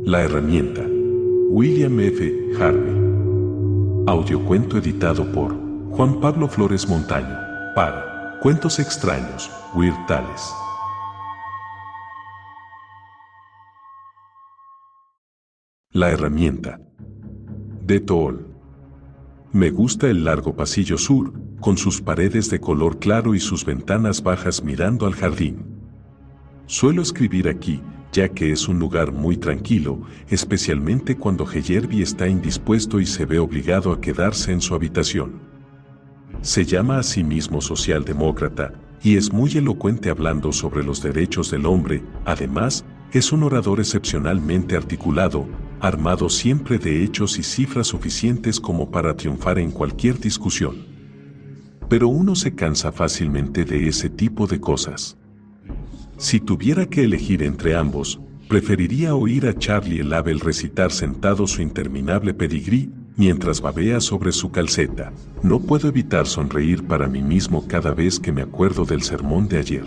La herramienta. William F. Harvey. Audiocuento editado por Juan Pablo Flores Montaño para Cuentos Extraños, Weird Tales. La herramienta. De Tool. Me gusta el largo pasillo sur, con sus paredes de color claro y sus ventanas bajas mirando al jardín. Suelo escribir aquí, ya que es un lugar muy tranquilo, especialmente cuando Heyerby está indispuesto y se ve obligado a quedarse en su habitación. Se llama a sí mismo socialdemócrata, y es muy elocuente hablando sobre los derechos del hombre. Además, es un orador excepcionalmente articulado, armado siempre de hechos y cifras suficientes como para triunfar en cualquier discusión. Pero uno se cansa fácilmente de ese tipo de cosas. Si tuviera que elegir entre ambos, preferiría oír a Charlie Label recitar sentado su interminable pedigrí mientras babea sobre su calceta. No puedo evitar sonreír para mí mismo cada vez que me acuerdo del sermón de ayer.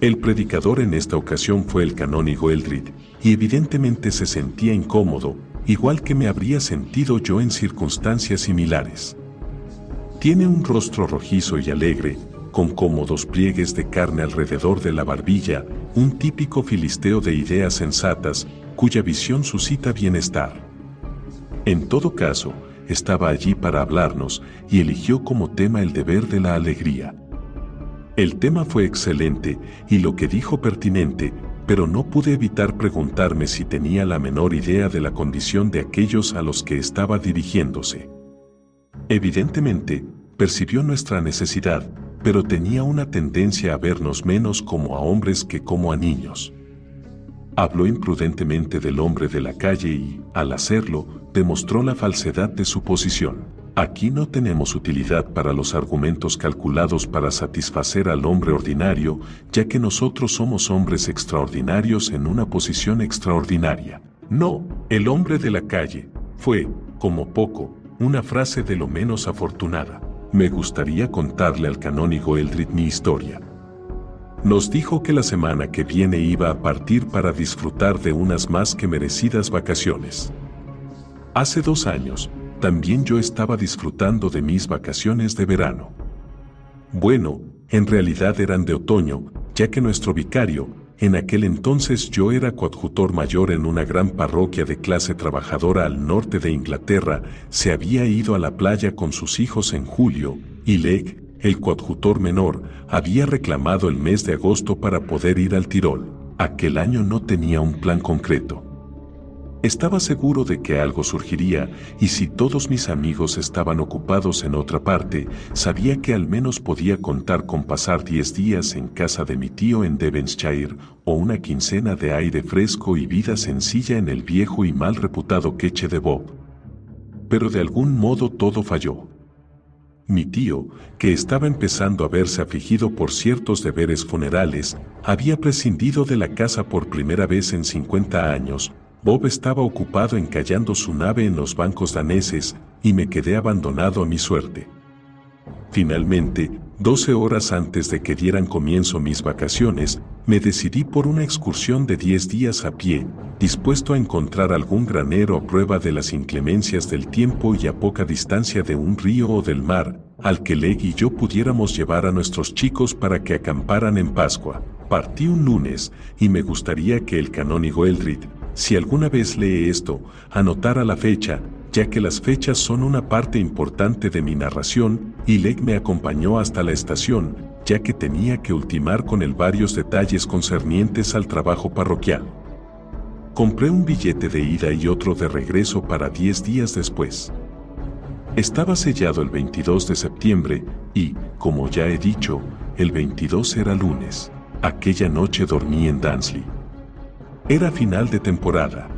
El predicador en esta ocasión fue el canónigo Eldred, y evidentemente se sentía incómodo, igual que me habría sentido yo en circunstancias similares. Tiene un rostro rojizo y alegre, con cómodos pliegues de carne alrededor de la barbilla, un típico filisteo de ideas sensatas, cuya visión suscita bienestar. En todo caso, estaba allí para hablarnos, y eligió como tema el deber de la alegría. El tema fue excelente, y lo que dijo pertinente, pero no pude evitar preguntarme si tenía la menor idea de la condición de aquellos a los que estaba dirigiéndose. Evidentemente, percibió nuestra necesidad, pero tenía una tendencia a vernos menos como a hombres que como a niños. Habló imprudentemente del hombre de la calle y, al hacerlo, demostró la falsedad de su posición. Aquí no tenemos utilidad para los argumentos calculados para satisfacer al hombre ordinario, ya que nosotros somos hombres extraordinarios en una posición extraordinaria. No, el hombre de la calle fue, como poco, una frase de lo menos afortunada. Me gustaría contarle al canónigo Eldred mi historia. Nos dijo que la semana que viene iba a partir para disfrutar de unas más que merecidas vacaciones. Hace 2 años, también yo estaba disfrutando de mis vacaciones de verano. Bueno, en realidad eran de otoño, ya que nuestro vicario, en aquel entonces yo era coadjutor mayor en una gran parroquia de clase trabajadora al norte de Inglaterra, se había ido a la playa con sus hijos en julio, y Legg, el coadjutor menor, había reclamado el mes de agosto para poder ir al Tirol. Aquel año no tenía un plan concreto. Estaba seguro de que algo surgiría, y si todos mis amigos estaban ocupados en otra parte, sabía que al menos podía contar con pasar 10 días en casa de mi tío en Devonshire, o una quincena de aire fresco y vida sencilla en el viejo y mal reputado Queche de Bob. Pero de algún modo todo falló. Mi tío, que estaba empezando a verse afligido por ciertos deberes funerales, había prescindido de la casa por primera vez en 50 años. Bob estaba ocupado encallando su nave en los bancos daneses, y me quedé abandonado a mi suerte. Finalmente, 12 horas antes de que dieran comienzo mis vacaciones, me decidí por una excursión de 10 días a pie, dispuesto a encontrar algún granero a prueba de las inclemencias del tiempo y a poca distancia de un río o del mar, al que Legg y yo pudiéramos llevar a nuestros chicos para que acamparan en Pascua. Partí un lunes, y me gustaría que el canónigo Eldred, si alguna vez lee esto, anotara la fecha, ya que las fechas son una parte importante de mi narración, y Legg me acompañó hasta la estación, ya que tenía que ultimar con él varios detalles concernientes al trabajo parroquial. Compré un billete de ida y otro de regreso para 10 días después. Estaba sellado el 22 de septiembre, y, como ya he dicho, el 22 era lunes. Aquella noche dormí en Dansley. Era final de temporada.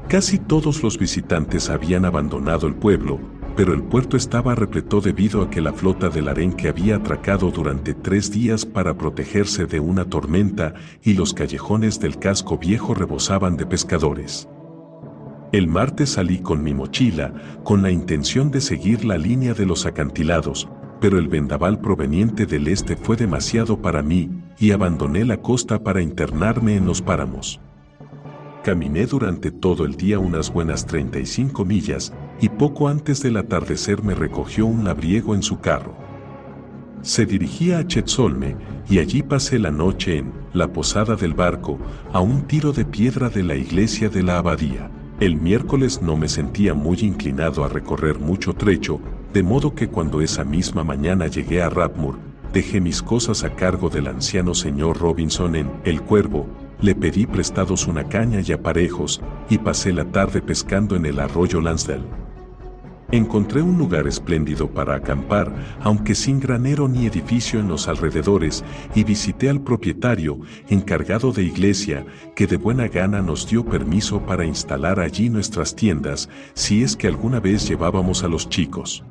Casi todos los visitantes habían abandonado el pueblo, pero el puerto estaba repleto debido a que la flota del Arenque había atracado durante 3 días para protegerse de una tormenta, y los callejones del casco viejo rebosaban de pescadores. El martes salí con mi mochila, con la intención de seguir la línea de los acantilados, pero el vendaval proveniente del este fue demasiado para mí, y abandoné la costa para internarme en los páramos. Caminé durante todo el día unas buenas 35 millas y poco antes del atardecer me recogió un labriego en su carro. Se dirigía a Chetzolme y allí pasé la noche en la posada del barco, a un tiro de piedra de la iglesia de la abadía. El miércoles no me sentía muy inclinado a recorrer mucho trecho, de modo que cuando esa misma mañana llegué a Radmoor, dejé mis cosas a cargo del anciano señor Robinson en El Cuervo, le pedí prestados una caña y aparejos, y pasé la tarde pescando en el arroyo Lansdale. Encontré un lugar espléndido para acampar, aunque sin granero ni edificio en los alrededores, y visité al propietario, encargado de iglesia, que de buena gana nos dio permiso para instalar allí nuestras tiendas, si es que alguna vez llevábamos a los chicos.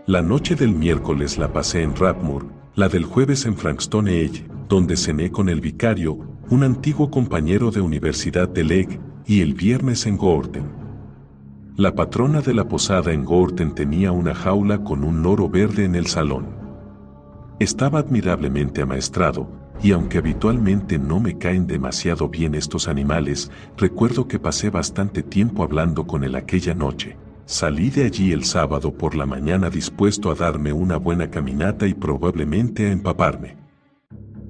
La noche del miércoles la pasé en Radmoor, la del jueves en Frankston Edge, donde cené con el vicario, un antiguo compañero de universidad de Legg, y el viernes en Goorten. La patrona de la posada en Goorten tenía una jaula con un loro verde en el salón. Estaba admirablemente amaestrado, y aunque habitualmente no me caen demasiado bien estos animales, recuerdo que pasé bastante tiempo hablando con él aquella noche. Salí de allí el sábado por la mañana dispuesto a darme una buena caminata y probablemente a empaparme.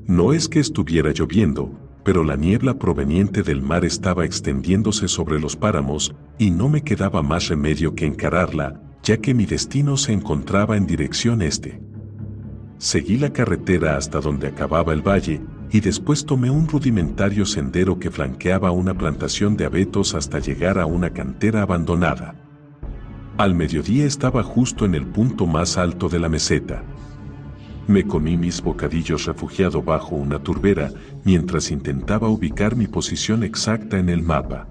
No es que estuviera lloviendo, pero la niebla proveniente del mar estaba extendiéndose sobre los páramos, y no me quedaba más remedio que encararla, ya que mi destino se encontraba en dirección este. Seguí la carretera hasta donde acababa el valle, y después tomé un rudimentario sendero que flanqueaba una plantación de abetos hasta llegar a una cantera abandonada. Al mediodía estaba justo en el punto más alto de la meseta. Me comí mis bocadillos refugiado bajo una turbera, mientras intentaba ubicar mi posición exacta en el mapa.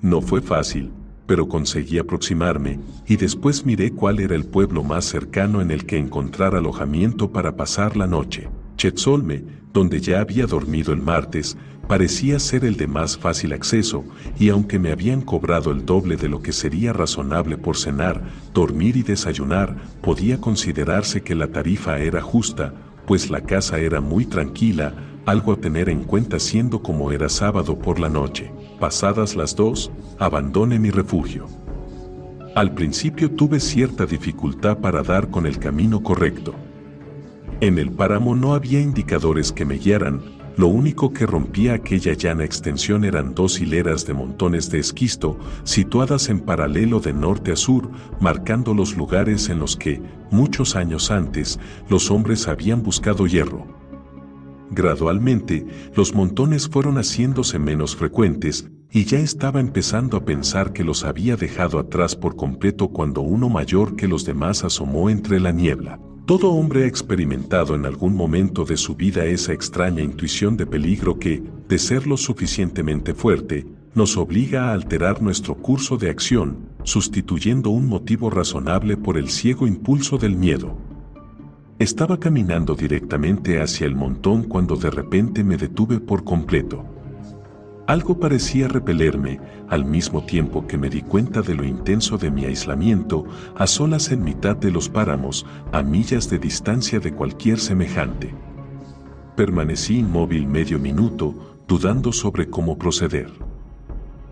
No fue fácil, pero conseguí aproximarme, y después miré cuál era el pueblo más cercano en el que encontrar alojamiento para pasar la noche. Chetzolme, donde ya había dormido el martes, parecía ser el de más fácil acceso, y aunque me habían cobrado el doble de lo que sería razonable por cenar, dormir y desayunar, podía considerarse que la tarifa era justa, pues la casa era muy tranquila, algo a tener en cuenta siendo como era sábado por la noche. Pasadas las 2, abandoné mi refugio. Al principio tuve cierta dificultad para dar con el camino correcto. En el páramo no había indicadores que me guiaran, lo único que rompía aquella llana extensión eran 2 hileras de montones de esquisto, situadas en paralelo de norte a sur, marcando los lugares en los que, muchos años antes, los hombres habían buscado hierro. Gradualmente, los montones fueron haciéndose menos frecuentes, y ya estaba empezando a pensar que los había dejado atrás por completo cuando uno mayor que los demás asomó entre la niebla. Todo hombre ha experimentado en algún momento de su vida esa extraña intuición de peligro que, de ser lo suficientemente fuerte, nos obliga a alterar nuestro curso de acción, sustituyendo un motivo razonable por el ciego impulso del miedo. Estaba caminando directamente hacia el montón cuando de repente me detuve por completo. Algo parecía repelerme, al mismo tiempo que me di cuenta de lo intenso de mi aislamiento, a solas en mitad de los páramos, a millas de distancia de cualquier semejante. Permanecí inmóvil medio minuto, dudando sobre cómo proceder.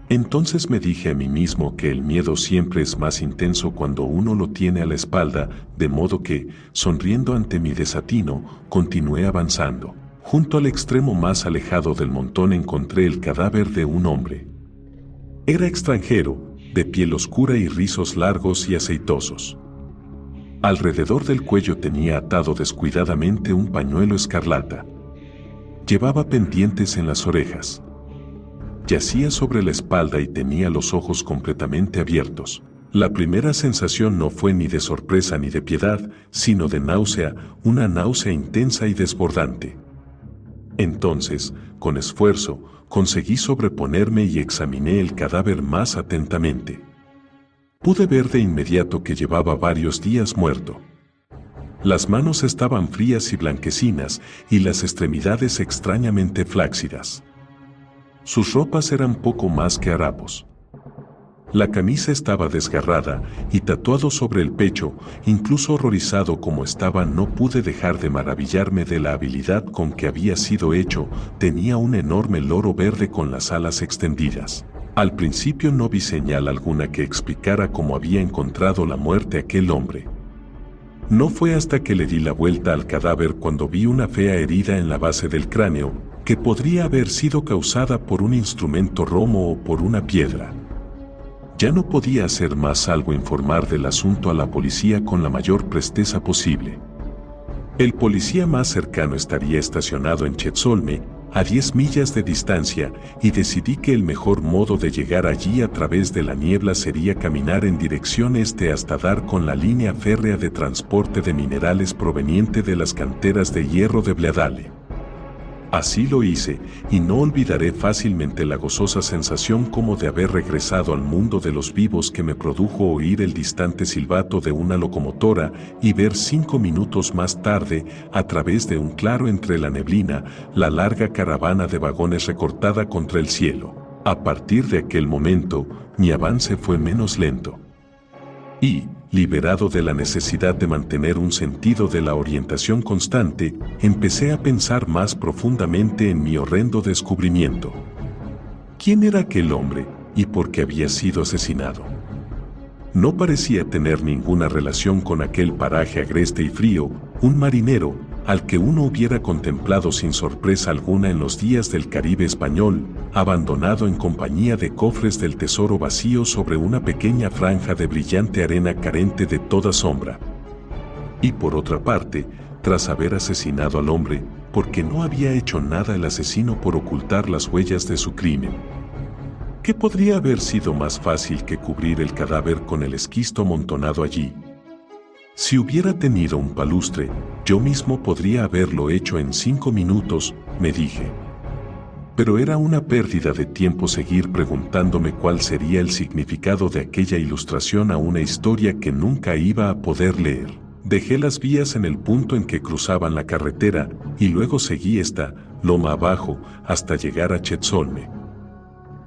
Entonces me dije a mí mismo que el miedo siempre es más intenso cuando uno lo tiene a la espalda, de modo que, sonriendo ante mi desatino, continué avanzando. Junto al extremo más alejado del montón encontré el cadáver de un hombre. Era extranjero, de piel oscura y rizos largos y aceitosos. Alrededor del cuello tenía atado descuidadamente un pañuelo escarlata. Llevaba pendientes en las orejas. Yacía sobre la espalda y tenía los ojos completamente abiertos. La primera sensación no fue ni de sorpresa ni de piedad, sino de náusea, una náusea intensa y desbordante. Entonces, con esfuerzo, conseguí sobreponerme y examiné el cadáver más atentamente. Pude ver de inmediato que llevaba varios días muerto. Las manos estaban frías y blanquecinas, y las extremidades extrañamente flácidas. Sus ropas eran poco más que harapos. La camisa estaba desgarrada y tatuado sobre el pecho, incluso horrorizado como estaba no pude dejar de maravillarme de la habilidad con que había sido hecho. Tenía un enorme loro verde con las alas extendidas. Al principio no vi señal alguna que explicara cómo había encontrado la muerte aquel hombre. No fue hasta que le di la vuelta al cadáver cuando vi una fea herida en la base del cráneo, que podría haber sido causada por un instrumento romo o por una piedra. Ya no podía hacer más salvo informar del asunto a la policía con la mayor presteza posible. El policía más cercano estaría estacionado en Chezzolme, a 10 millas de distancia, y decidí que el mejor modo de llegar allí a través de la niebla sería caminar en dirección este hasta dar con la línea férrea de transporte de minerales proveniente de las canteras de hierro de Bleadale. Así lo hice, y no olvidaré fácilmente la gozosa sensación como de haber regresado al mundo de los vivos que me produjo oír el distante silbato de una locomotora y ver 5 minutos más tarde, a través de un claro entre la neblina, la larga caravana de vagones recortada contra el cielo. A partir de aquel momento, mi avance fue menos lento. Y, liberado de la necesidad de mantener un sentido de la orientación constante, empecé a pensar más profundamente en mi horrendo descubrimiento. ¿Quién era aquel hombre y por qué había sido asesinado? No parecía tener ninguna relación con aquel paraje agreste y frío, un marinero, al que uno hubiera contemplado sin sorpresa alguna en los días del Caribe español, abandonado en compañía de cofres del tesoro vacíos sobre una pequeña franja de brillante arena carente de toda sombra. Y por otra parte, tras haber asesinado al hombre, porque no había hecho nada el asesino por ocultar las huellas de su crimen. ¿Qué podría haber sido más fácil que cubrir el cadáver con el esquisto amontonado allí? Si hubiera tenido un palustre, yo mismo podría haberlo hecho en 5 minutos, me dije. Pero era una pérdida de tiempo seguir preguntándome cuál sería el significado de aquella ilustración a una historia que nunca iba a poder leer. Dejé las vías en el punto en que cruzaban la carretera y luego seguí esta, loma abajo, hasta llegar a Chezzolme.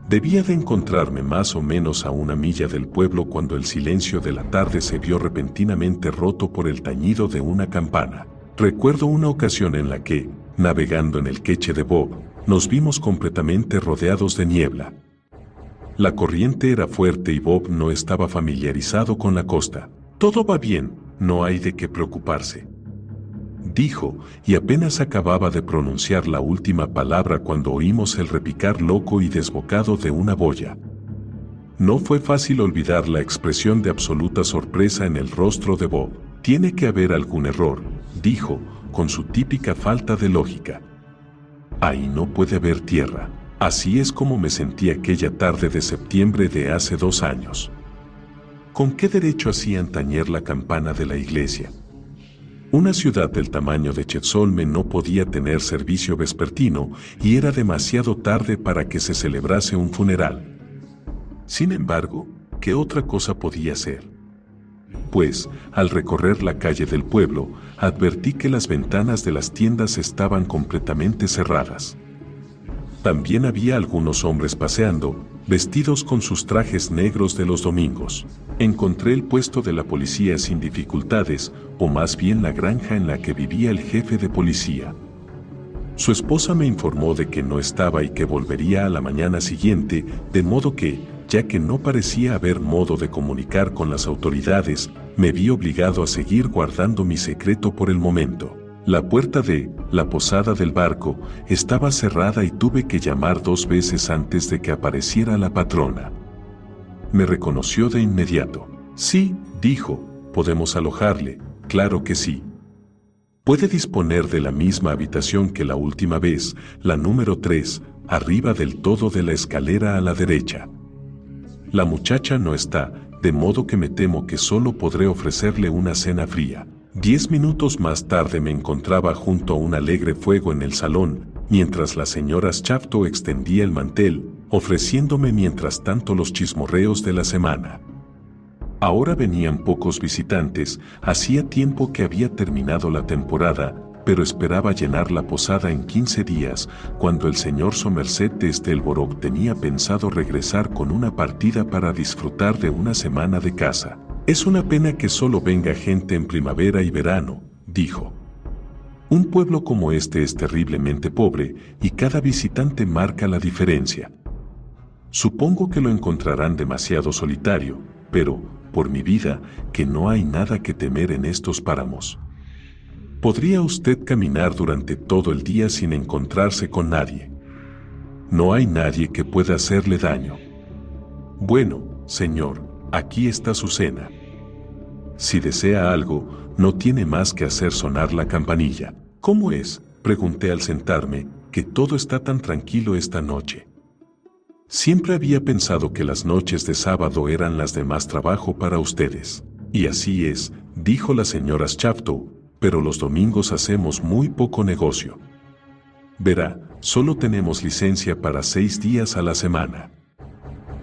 Debía de encontrarme más o menos a 1 milla del pueblo cuando el silencio de la tarde se vio repentinamente roto por el tañido de una campana. Recuerdo una ocasión en la que, navegando en el queche de Bob, nos vimos completamente rodeados de niebla. La corriente era fuerte y Bob no estaba familiarizado con la costa. «Todo va bien, no hay de qué preocuparse», dijo, y apenas acababa de pronunciar la última palabra cuando oímos el repicar loco y desbocado de una boya. No fue fácil olvidar la expresión de absoluta sorpresa en el rostro de Bob. «Tiene que haber algún error», dijo, con su típica falta de lógica. «Ahí no puede haber tierra». Así es como me sentí aquella tarde de septiembre de hace 2 años. ¿Con qué derecho hacían tañer la campana de la iglesia? Una ciudad del tamaño de Chezzolme no podía tener servicio vespertino y era demasiado tarde para que se celebrase un funeral. Sin embargo, ¿qué otra cosa podía ser? Pues, al recorrer la calle del pueblo, advertí que las ventanas de las tiendas estaban completamente cerradas. También había algunos hombres paseando, vestidos con sus trajes negros de los domingos. Encontré el puesto de la policía sin dificultades, o más bien la granja en la que vivía el jefe de policía. Su esposa me informó de que no estaba y que volvería a la mañana siguiente, de modo que, ya que no parecía haber modo de comunicar con las autoridades, me vi obligado a seguir guardando mi secreto por el momento. La puerta de la posada del barco estaba cerrada y tuve que llamar 2 veces antes de que apareciera la patrona. Me reconoció de inmediato. «Sí», dijo, «podemos alojarle, claro que sí. Puede disponer de la misma habitación que la última vez, la número 3, arriba del todo de la escalera a la derecha. La muchacha no está, de modo que me temo que solo podré ofrecerle una cena fría». 10 minutos más tarde me encontraba junto a un alegre fuego en el salón, mientras la señora Shafto extendía el mantel, ofreciéndome mientras tanto los chismorreos de la semana. Ahora venían pocos visitantes, hacía tiempo que había terminado la temporada, pero esperaba llenar la posada en 15 días, cuando el señor Somerset desde el Borough tenía pensado regresar con una partida para disfrutar de una semana de caza. «Es una pena que solo venga gente en primavera y verano», dijo. «Un pueblo como este es terriblemente pobre y cada visitante marca la diferencia. Supongo que lo encontrarán demasiado solitario, pero, por mi vida, que no hay nada que temer en estos páramos. Podría usted caminar durante todo el día sin encontrarse con nadie. No hay nadie que pueda hacerle daño. Bueno, señor, aquí está su cena. Si desea algo, no tiene más que hacer sonar la campanilla». «¿Cómo es?», pregunté al sentarme, «que todo está tan tranquilo esta noche?» «Siempre había pensado que las noches de sábado eran las de más trabajo para ustedes». «Y así es», dijo la señora Shafto, «pero los domingos hacemos muy poco negocio. Verá, solo tenemos licencia para 6 días a la semana».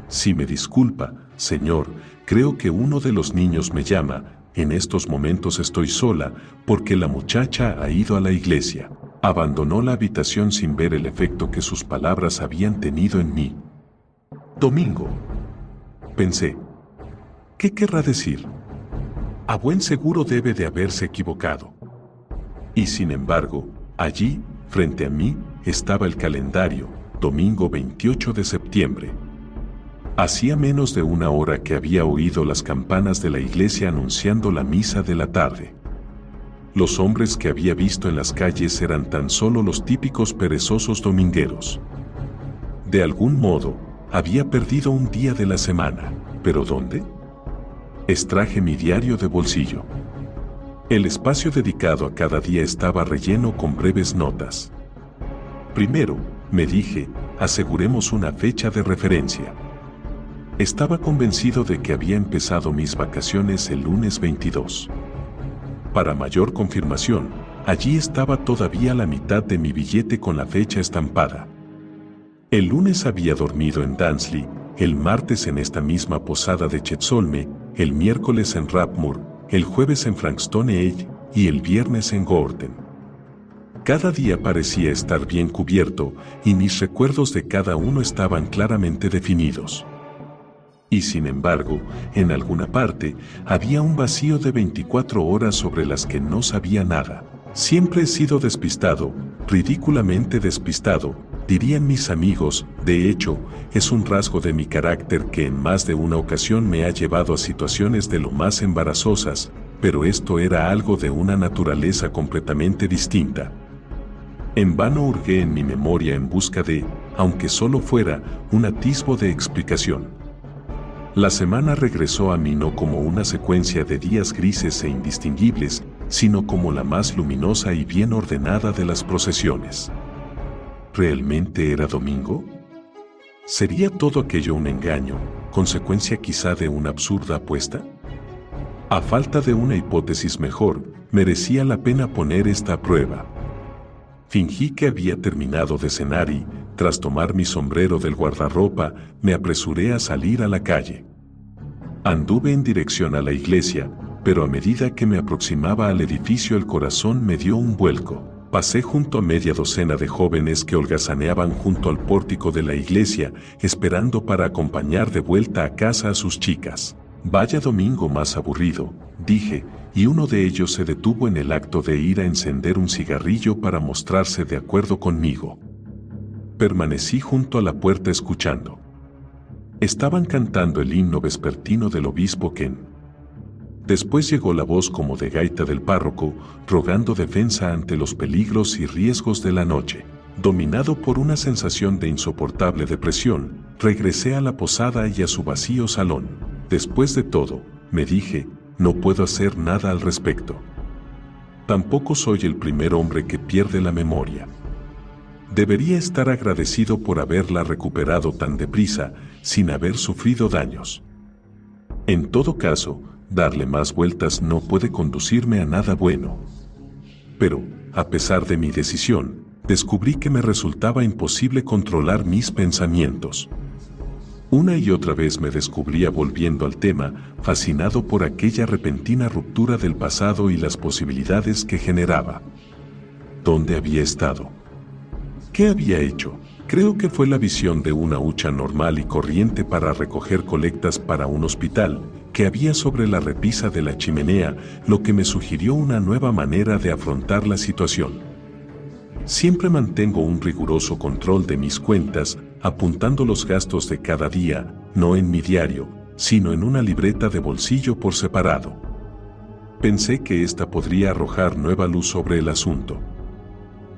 «Si me disculpa, señor, creo que uno de los niños me llama. En estos momentos estoy sola, porque la muchacha ha ido a la iglesia». Abandonó la habitación sin ver el efecto que sus palabras habían tenido en mí. «Domingo», pensé. «¿Qué querrá decir? A buen seguro debe de haberse equivocado». Y sin embargo, allí, frente a mí, estaba el calendario, domingo 28 de septiembre. Hacía menos de una hora que había oído las campanas de la iglesia anunciando la misa de la tarde. Los hombres que había visto en las calles eran tan solo los típicos perezosos domingueros. De algún modo, había perdido un día de la semana. ¿Pero dónde? Extraje mi diario de bolsillo. El espacio dedicado a cada día estaba relleno con breves notas. Primero, me dije, aseguremos una fecha de referencia. Estaba convencido de que había empezado mis vacaciones el lunes 22. Para mayor confirmación, allí estaba todavía la mitad de mi billete con la fecha estampada. El lunes había dormido en Dansley, el martes en esta misma posada de Chetsolme, el miércoles en Rapmoor, el jueves en Frankston Edge y el viernes en Gorten. Cada día parecía estar bien cubierto y mis recuerdos de cada uno estaban claramente definidos. Y sin embargo, en alguna parte, había un vacío de 24 horas sobre las que no sabía nada. Siempre he sido despistado, ridículamente despistado, dirían mis amigos. De hecho, es un rasgo de mi carácter que en más de una ocasión me ha llevado a situaciones de lo más embarazosas, pero esto era algo de una naturaleza completamente distinta. En vano hurgué en mi memoria en busca de, aunque solo fuera, un atisbo de explicación. La semana regresó a mí no como una secuencia de días grises e indistinguibles, sino como la más luminosa y bien ordenada de las procesiones. ¿Realmente era domingo? ¿Sería todo aquello un engaño, consecuencia quizá de una absurda apuesta? A falta de una hipótesis mejor, merecía la pena poner esta a prueba. Fingí que había terminado de cenar y, tras tomar mi sombrero del guardarropa, me apresuré a salir a la calle. Anduve en dirección a la iglesia, pero a medida que me aproximaba al edificio el corazón me dio un vuelco. Pasé junto a media docena de jóvenes que holgazaneaban junto al pórtico de la iglesia, esperando para acompañar de vuelta a casa a sus chicas. «Vaya domingo más aburrido», dije, y uno de ellos se detuvo en el acto de ir a encender un cigarrillo para mostrarse de acuerdo conmigo. Permanecí junto a la puerta escuchando. Estaban cantando el himno vespertino del obispo Ken. Después llegó la voz como de gaita del párroco, rogando defensa ante los peligros y riesgos de la noche. Dominado por una sensación de insoportable depresión, regresé a la posada y a su vacío salón. Después de todo, me dije, no puedo hacer nada al respecto. Tampoco soy el primer hombre que pierde la memoria. Debería estar agradecido por haberla recuperado tan deprisa, sin haber sufrido daños. En todo caso, darle más vueltas no puede conducirme a nada bueno. Pero, a pesar de mi decisión, descubrí que me resultaba imposible controlar mis pensamientos. Una y otra vez me descubría volviendo al tema, fascinado por aquella repentina ruptura del pasado y las posibilidades que generaba. ¿Dónde había estado? ¿Qué había hecho? Creo que fue la visión de una hucha normal y corriente para recoger colectas para un hospital que había sobre la repisa de la chimenea, lo que me sugirió una nueva manera de afrontar la situación. Siempre mantengo un riguroso control de mis cuentas, apuntando los gastos de cada día, no en mi diario, sino en una libreta de bolsillo por separado. Pensé que esta podría arrojar nueva luz sobre el asunto.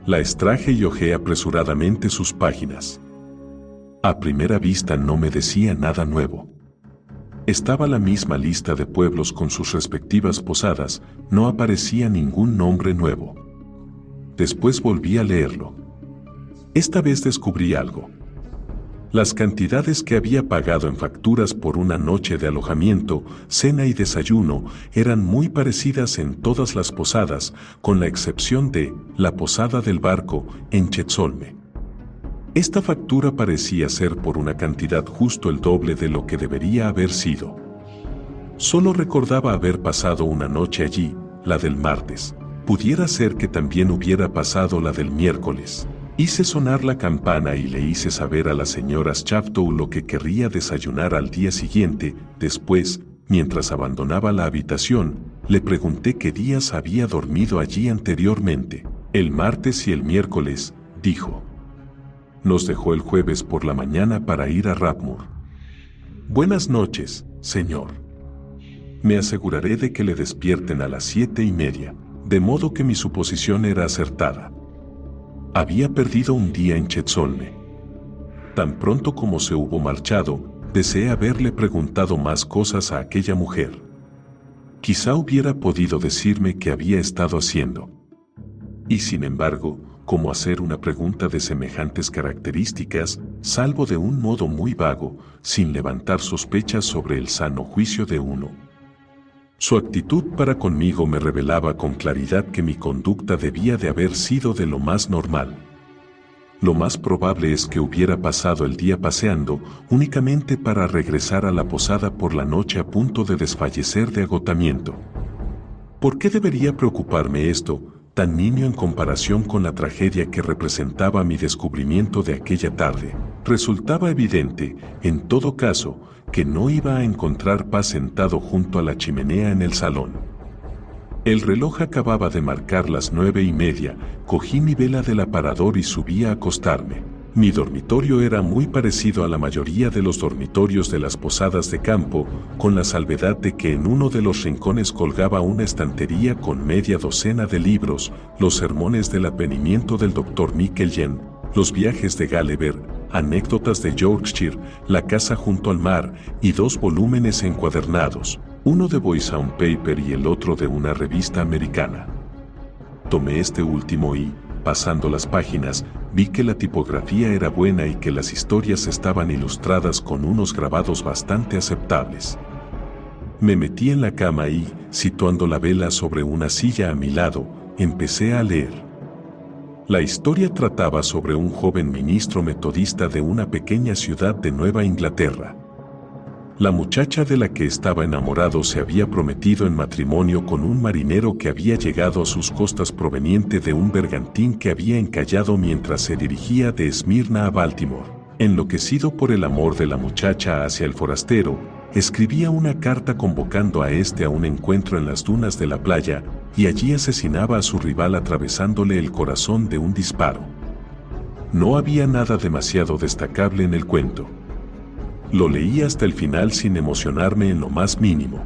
La extraje y hojeé apresuradamente sus páginas. A primera vista no me decía nada nuevo. Estaba la misma lista de pueblos con sus respectivas posadas, no aparecía ningún nombre nuevo. Después volví a leerlo. Esta vez descubrí algo. Las cantidades que había pagado en facturas por una noche de alojamiento, cena y desayuno eran muy parecidas en todas las posadas, con la excepción de la posada del barco en Chetzolme. Esta factura parecía ser por una cantidad justo el doble de lo que debería haber sido. Solo recordaba haber pasado una noche allí, la del martes. Pudiera ser que también hubiera pasado la del miércoles. Hice sonar la campana y le hice saber a la señora Shaftow lo que querría desayunar al día siguiente. Después, mientras abandonaba la habitación, le pregunté qué días había dormido allí anteriormente. El martes y el miércoles, dijo. Nos dejó el jueves por la mañana para ir a Rapmore. Buenas noches, señor. Me aseguraré de que le despierten a las 7:30, de modo que mi suposición era acertada. Había perdido un día en Chetzolme. Tan pronto como se hubo marchado, deseé haberle preguntado más cosas a aquella mujer. Quizá hubiera podido decirme qué había estado haciendo. Y sin embargo, ¿cómo hacer una pregunta de semejantes características, salvo de un modo muy vago, sin levantar sospechas sobre el sano juicio de uno? Su actitud para conmigo me revelaba con claridad que mi conducta debía de haber sido de lo más normal. Lo más probable es que hubiera pasado el día paseando, únicamente para regresar a la posada por la noche a punto de desfallecer de agotamiento. ¿Por qué debería preocuparme esto, tan niño en comparación con la tragedia que representaba mi descubrimiento de aquella tarde? Resultaba evidente, en todo caso, que no iba a encontrar paz sentado junto a la chimenea en el salón. El reloj acababa de marcar las 9:30, cogí mi vela del aparador y subí a acostarme. Mi dormitorio era muy parecido a la mayoría de los dormitorios de las posadas de campo, con la salvedad de que en uno de los rincones colgaba una estantería con media docena de libros, los sermones del advenimiento del Dr. Micheljen, los viajes de Gulliver, anécdotas de Yorkshire, la casa junto al mar y 2 volúmenes encuadernados, uno de Boys on Paper y el otro de una revista americana. Tomé este último y, pasando las páginas, vi que la tipografía era buena y que las historias estaban ilustradas con unos grabados bastante aceptables. Me metí en la cama y, situando la vela sobre una silla a mi lado, empecé a leer. La historia trataba sobre un joven ministro metodista de una pequeña ciudad de Nueva Inglaterra. La muchacha de la que estaba enamorado se había prometido en matrimonio con un marinero que había llegado a sus costas proveniente de un bergantín que había encallado mientras se dirigía de Esmirna a Baltimore. Enloquecido por el amor de la muchacha hacia el forastero, escribía una carta convocando a este a un encuentro en las dunas de la playa, y allí asesinaba a su rival atravesándole el corazón de un disparo. No había nada demasiado destacable en el cuento. Lo leí hasta el final sin emocionarme en lo más mínimo.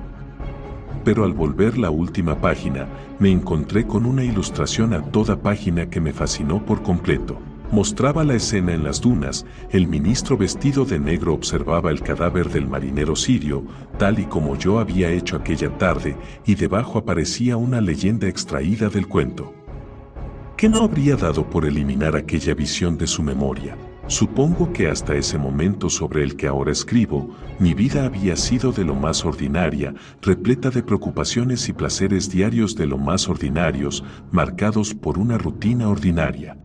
Pero al volver la última página, me encontré con una ilustración a toda página que me fascinó por completo. Mostraba la escena en las dunas, el ministro vestido de negro observaba el cadáver del marinero sirio, tal y como yo había hecho aquella tarde, y debajo aparecía una leyenda extraída del cuento. ¿Qué no habría dado por eliminar aquella visión de su memoria? Supongo que hasta ese momento sobre el que ahora escribo, mi vida había sido de lo más ordinaria, repleta de preocupaciones y placeres diarios de lo más ordinarios, marcados por una rutina ordinaria.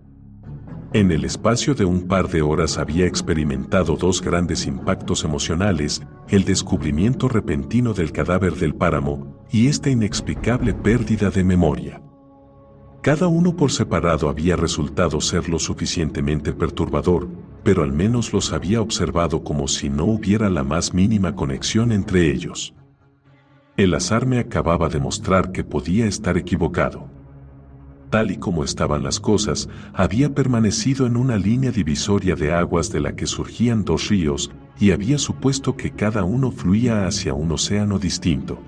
En el espacio de un par de horas había experimentado 2 grandes impactos emocionales, el descubrimiento repentino del cadáver del páramo y esta inexplicable pérdida de memoria. Cada uno por separado había resultado ser lo suficientemente perturbador, pero al menos los había observado como si no hubiera la más mínima conexión entre ellos. El azar me acababa de mostrar que podía estar equivocado. Tal y como estaban las cosas, había permanecido en una línea divisoria de aguas de la que surgían dos ríos, y había supuesto que cada uno fluía hacia un océano distinto.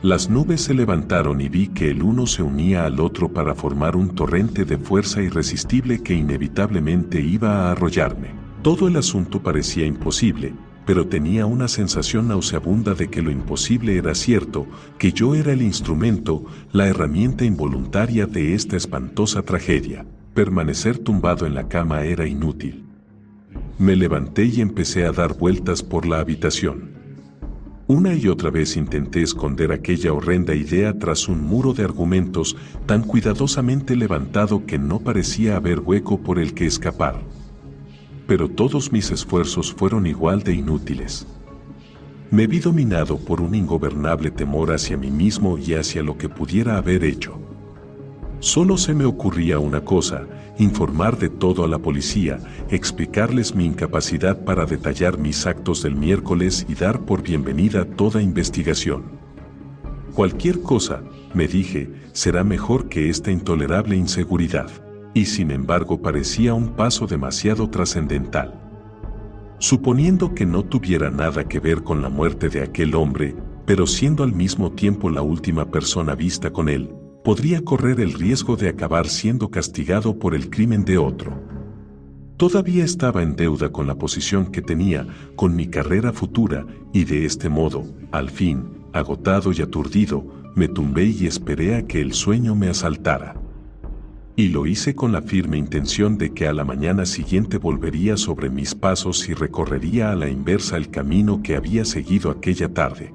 Las nubes se levantaron y vi que el uno se unía al otro para formar un torrente de fuerza irresistible que inevitablemente iba a arrollarme. Todo el asunto parecía imposible, pero tenía una sensación nauseabunda de que lo imposible era cierto, que yo era el instrumento, la herramienta involuntaria de esta espantosa tragedia. Permanecer tumbado en la cama era inútil. Me levanté y empecé a dar vueltas por la habitación. Una y otra vez intenté esconder aquella horrenda idea tras un muro de argumentos tan cuidadosamente levantado que no parecía haber hueco por el que escapar. Pero todos mis esfuerzos fueron igual de inútiles. Me vi dominado por un ingobernable temor hacia mí mismo y hacia lo que pudiera haber hecho. Solo se me ocurría una cosa: informar de todo a la policía, explicarles mi incapacidad para detallar mis actos del miércoles y dar por bienvenida toda investigación. Cualquier cosa, me dije, será mejor que esta intolerable inseguridad. Y sin embargo parecía un paso demasiado trascendental. Suponiendo que no tuviera nada que ver con la muerte de aquel hombre, pero siendo al mismo tiempo la última persona vista con él, podría correr el riesgo de acabar siendo castigado por el crimen de otro. Todavía estaba en deuda con la posición que tenía, con mi carrera futura, y de este modo, al fin, agotado y aturdido, me tumbé y esperé a que el sueño me asaltara. Y lo hice con la firme intención de que a la mañana siguiente volvería sobre mis pasos y recorrería a la inversa el camino que había seguido aquella tarde.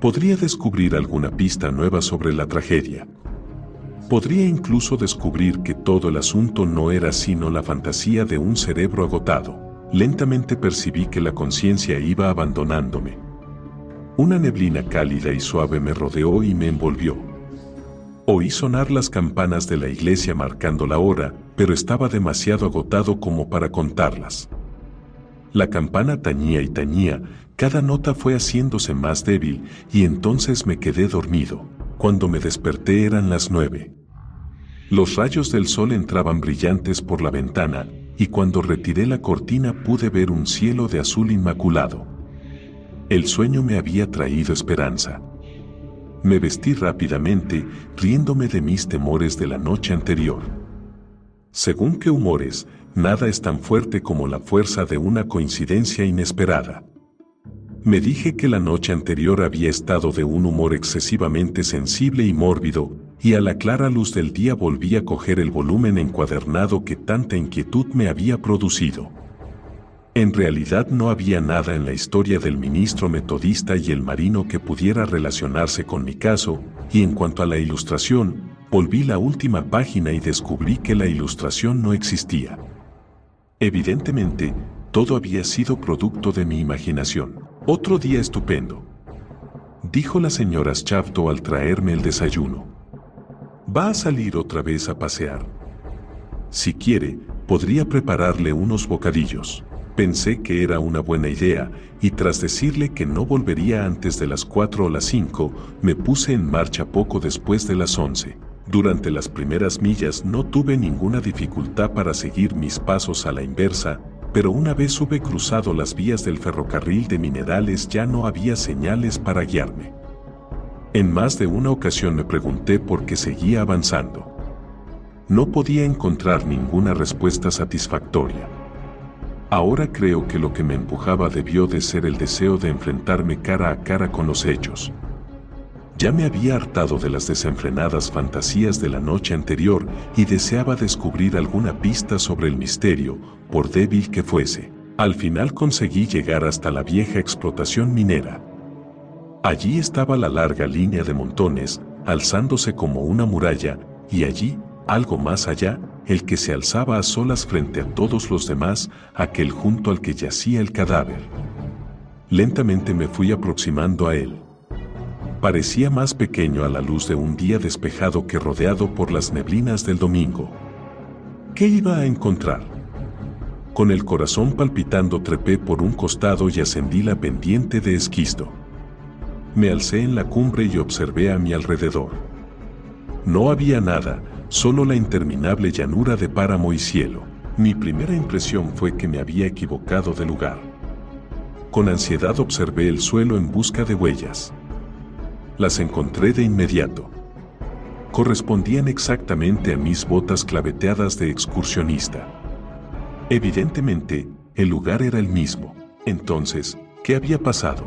Podría descubrir alguna pista nueva sobre la tragedia. Podría incluso descubrir que todo el asunto no era sino la fantasía de un cerebro agotado. Lentamente percibí que la conciencia iba abandonándome. Una neblina cálida y suave me rodeó y me envolvió. Oí sonar las campanas de la iglesia marcando la hora, pero estaba demasiado agotado como para contarlas. La campana tañía y tañía, cada nota fue haciéndose más débil, y entonces me quedé dormido. Cuando me desperté eran las 9. Los rayos del sol entraban brillantes por la ventana, y cuando retiré la cortina pude ver un cielo de azul inmaculado. El sueño me había traído esperanza. Me vestí rápidamente, riéndome de mis temores de la noche anterior. Según qué humores, nada es tan fuerte como la fuerza de una coincidencia inesperada. Me dije que la noche anterior había estado de un humor excesivamente sensible y mórbido, y a la clara luz del día volví a coger el volumen encuadernado que tanta inquietud me había producido. En realidad no había nada en la historia del ministro metodista y el marino que pudiera relacionarse con mi caso, y en cuanto a la ilustración, volví la última página y descubrí que la ilustración no existía. Evidentemente, todo había sido producto de mi imaginación. Otro día estupendo, dijo la señora Shafto al traerme el desayuno. ¿Va a salir otra vez a pasear? Si quiere, podría prepararle unos bocadillos. Pensé que era una buena idea, y tras decirle que no volvería antes de las 4 o las 5, me puse en marcha poco después de las 11. Durante las primeras millas no tuve ninguna dificultad para seguir mis pasos a la inversa, pero una vez hube cruzado las vías del ferrocarril de Minerales ya no había señales para guiarme. En más de una ocasión me pregunté por qué seguía avanzando. No podía encontrar ninguna respuesta satisfactoria. Ahora creo que lo que me empujaba debió de ser el deseo de enfrentarme cara a cara con los hechos. Ya me había hartado de las desenfrenadas fantasías de la noche anterior y deseaba descubrir alguna pista sobre el misterio, por débil que fuese. Al final conseguí llegar hasta la vieja explotación minera. Allí estaba la larga línea de montones, alzándose como una muralla, y allí, algo más allá, el que se alzaba a solas frente a todos los demás, aquel junto al que yacía el cadáver. Lentamente me fui aproximando a él. Parecía más pequeño a la luz de un día despejado que rodeado por las neblinas del domingo. ¿Qué iba a encontrar? Con el corazón palpitando trepé por un costado y ascendí la pendiente de esquisto. Me alcé en la cumbre y observé a mi alrededor. No había nada, solo la interminable llanura de páramo y cielo. Mi primera impresión fue que me había equivocado de lugar. Con ansiedad observé el suelo en busca de huellas. Las encontré de inmediato. Correspondían exactamente a mis botas claveteadas de excursionista. Evidentemente, el lugar era el mismo. Entonces, ¿qué había pasado?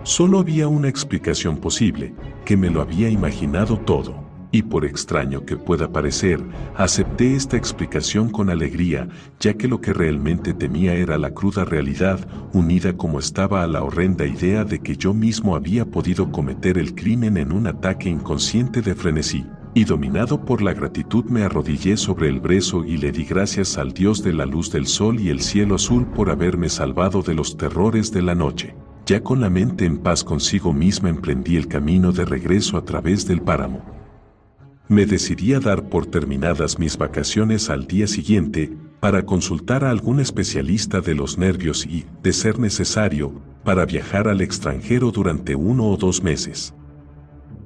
Solo había una explicación posible, que me lo había imaginado todo. Y por extraño que pueda parecer, acepté esta explicación con alegría, ya que lo que realmente temía era la cruda realidad, unida como estaba a la horrenda idea de que yo mismo había podido cometer el crimen en un ataque inconsciente de frenesí. Y dominado por la gratitud me arrodillé sobre el brezo y le di gracias al Dios de la luz del sol y el cielo azul por haberme salvado de los terrores de la noche. Ya con la mente en paz consigo misma emprendí el camino de regreso a través del páramo. Me decidí a dar por terminadas mis vacaciones al día siguiente para consultar a algún especialista de los nervios y, de ser necesario, para viajar al extranjero durante 1 o 2 meses.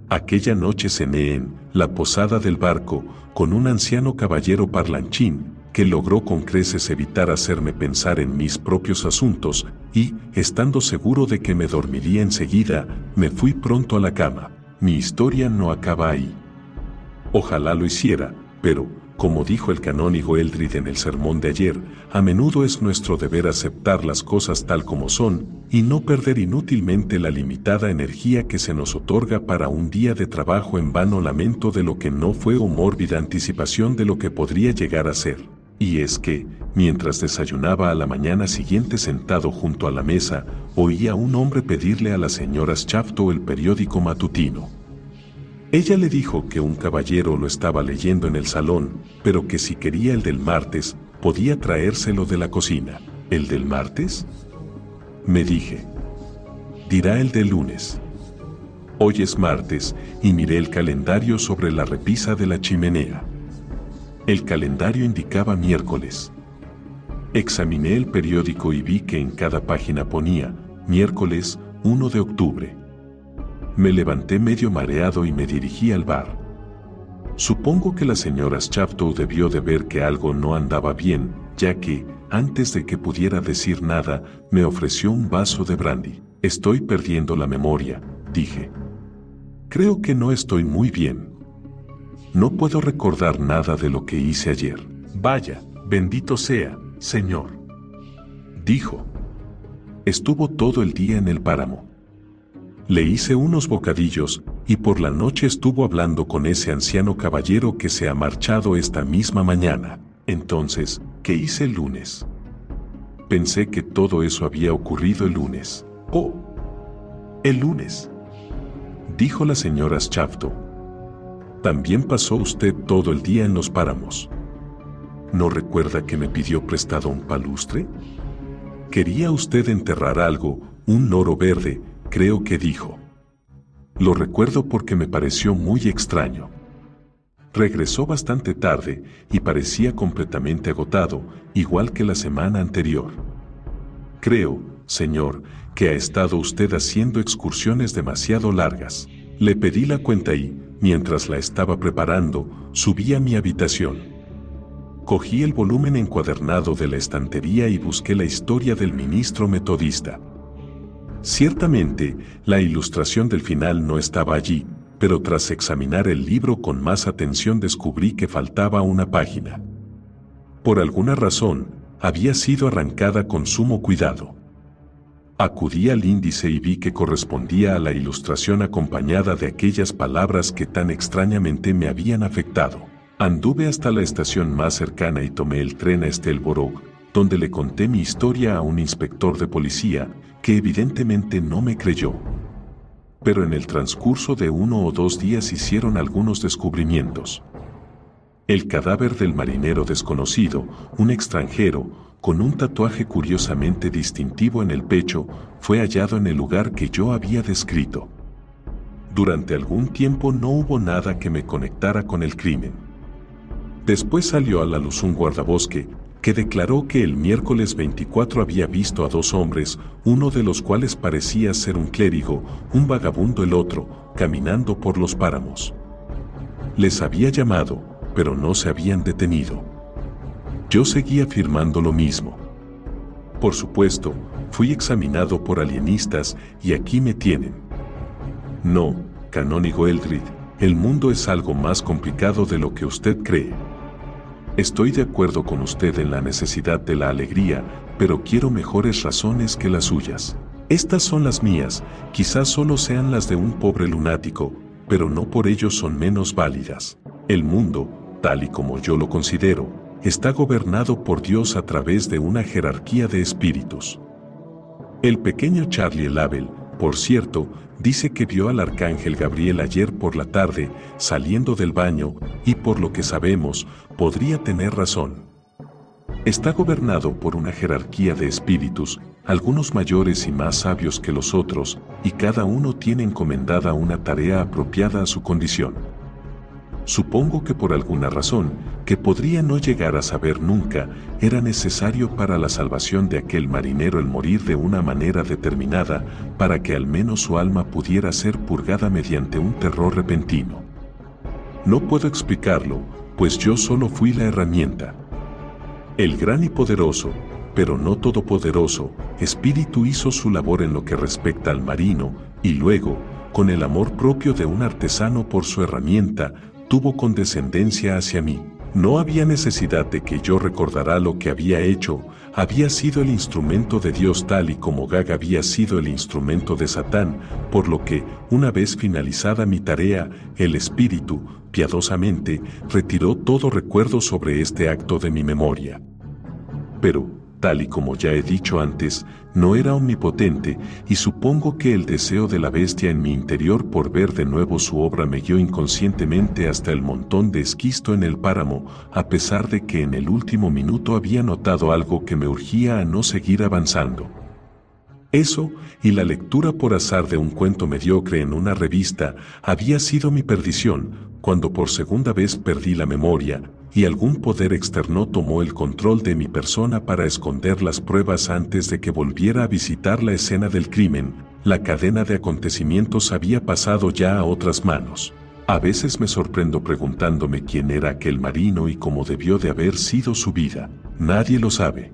Aquella noche cené en la posada del barco con un anciano caballero parlanchín que logró con creces evitar hacerme pensar en mis propios asuntos y, estando seguro de que me dormiría enseguida, me fui pronto a la cama. Mi historia no acaba ahí. Ojalá lo hiciera, pero, como dijo el canónigo Eldred en el sermón de ayer, a menudo es nuestro deber aceptar las cosas tal como son y no perder inútilmente la limitada energía que se nos otorga para un día de trabajo en vano lamento de lo que no fue o mórbida anticipación de lo que podría llegar a ser. Y es que, mientras desayunaba a la mañana siguiente sentado junto a la mesa, oí a un hombre pedirle a la señora Shafto el periódico matutino. Ella le dijo que un caballero lo estaba leyendo en el salón, pero que si quería el del martes, podía traérselo de la cocina. ¿El del martes?, me dije. Dirá el del lunes. Hoy es martes, y miré el calendario sobre la repisa de la chimenea. El calendario indicaba miércoles. Examiné el periódico y vi que en cada página ponía, miércoles 1 de octubre. Me levanté medio mareado y me dirigí al bar. Supongo que la señora Shafto debió de ver que algo no andaba bien, ya que, antes de que pudiera decir nada, me ofreció un vaso de brandy. Estoy perdiendo la memoria, dije. Creo que no estoy muy bien. No puedo recordar nada de lo que hice ayer. Vaya, bendito sea, señor, dijo. Estuvo todo el día en el páramo. Le hice unos bocadillos, y por la noche estuvo hablando con ese anciano caballero que se ha marchado esta misma mañana. Entonces, ¿qué hice el lunes? Pensé que todo eso había ocurrido el lunes. ¡Oh! El lunes, dijo la señora Shafto. También pasó usted todo el día en los páramos. ¿No recuerda que me pidió prestado un palustre? Quería usted enterrar algo, un loro verde, creo que dijo. Lo recuerdo porque me pareció muy extraño. Regresó bastante tarde y parecía completamente agotado, igual que la semana anterior. Creo, señor, que ha estado usted haciendo excursiones demasiado largas. Le pedí la cuenta y, mientras la estaba preparando, subí a mi habitación. Cogí el volumen encuadernado de la estantería y busqué la historia del ministro metodista. Ciertamente, la ilustración del final no estaba allí, pero tras examinar el libro con más atención descubrí que faltaba una página. Por alguna razón, había sido arrancada con sumo cuidado. Acudí al índice y vi que correspondía a la ilustración acompañada de aquellas palabras que tan extrañamente me habían afectado. Anduve hasta la estación más cercana y tomé el tren a Stelborough, donde le conté mi historia a un inspector de policía, que evidentemente no me creyó. Pero en el transcurso de 1 o 2 días hicieron algunos descubrimientos. El cadáver del marinero desconocido, un extranjero, con un tatuaje curiosamente distintivo en el pecho, fue hallado en el lugar que yo había descrito. Durante algún tiempo no hubo nada que me conectara con el crimen. Después salió a la luz un guardabosque que declaró que el miércoles 24 había visto a 2 hombres, uno de los cuales parecía ser un clérigo, un vagabundo el otro, caminando por los páramos. Les había llamado, pero no se habían detenido. Yo seguía afirmando lo mismo. Por supuesto, fui examinado por alienistas y aquí me tienen. No, canónigo Eldred, el mundo es algo más complicado de lo que usted cree. Estoy de acuerdo con usted en la necesidad de la alegría, pero quiero mejores razones que las suyas. Estas son las mías, quizás solo sean las de un pobre lunático, pero no por ello son menos válidas. El mundo, tal y como yo lo considero, está gobernado por Dios a través de una jerarquía de espíritus. El pequeño Charlie Label, por cierto, dice que vio al arcángel Gabriel ayer por la tarde, saliendo del baño, y por lo que sabemos, podría tener razón. Está gobernado por una jerarquía de espíritus, algunos mayores y más sabios que los otros, y cada uno tiene encomendada una tarea apropiada a su condición. Supongo que por alguna razón, que podría no llegar a saber nunca, era necesario para la salvación de aquel marinero el morir de una manera determinada, para que al menos su alma pudiera ser purgada mediante un terror repentino. No puedo explicarlo, pues yo solo fui la herramienta. El gran y poderoso, pero no todopoderoso, espíritu hizo su labor en lo que respecta al marino, y luego, con el amor propio de un artesano por su herramienta, tuvo condescendencia hacia mí. No había necesidad de que yo recordara lo que había hecho, había sido el instrumento de Dios tal y como Gag había sido el instrumento de Satán, por lo que, una vez finalizada mi tarea, el espíritu, piadosamente, retiró todo recuerdo sobre este acto de mi memoria. Pero, tal y como ya he dicho antes, no era omnipotente, y supongo que el deseo de la bestia en mi interior por ver de nuevo su obra me guió inconscientemente hasta el montón de esquisto en el páramo, a pesar de que en el último minuto había notado algo que me urgía a no seguir avanzando. Eso, y la lectura por azar de un cuento mediocre en una revista, había sido mi perdición, cuando por segunda vez perdí la memoria, y algún poder externo tomó el control de mi persona para esconder las pruebas antes de que volviera a visitar la escena del crimen. La cadena de acontecimientos había pasado ya a otras manos. A veces me sorprendo preguntándome quién era aquel marino y cómo debió de haber sido su vida. Nadie lo sabe.